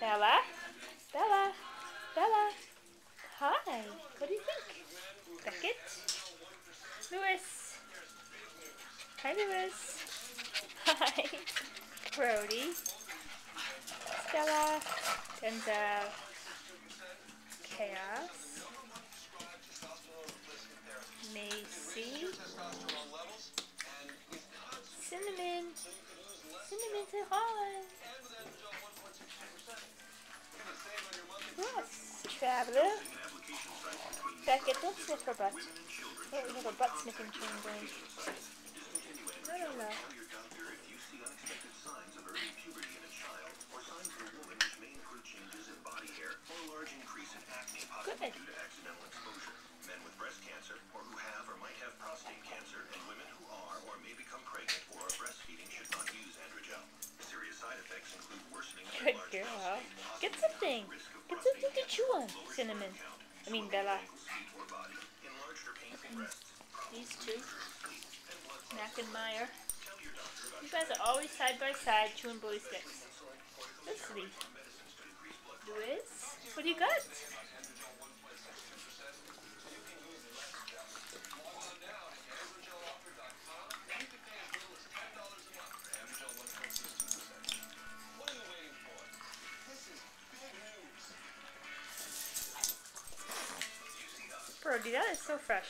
Bella? Bella? Bella? Hi. What do you think? Beckett? Lewis? Hi, Lewis. Hi. Brody? Stella? Denzel? Chaos? Macy? Cinnamon? Cinnamon, say hi. Yes. Traveler? Beckett, don't sniff her butt. Oh, we have a butt sniffing chain going. No, no, no. Good. Good girl. Get something. Get something to chew on, Cinnamon. I mean, Bella. These two. Mac and Meyer. You guys are always side by side chewing bully sticks. That's sweet. Louis, what do you got? Brody, that is so fresh.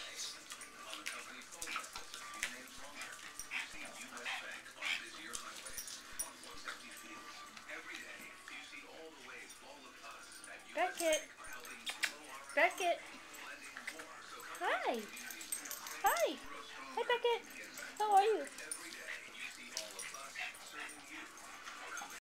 Beckett. Beckett. Hi. Hi. Hi, Beckett. How are you?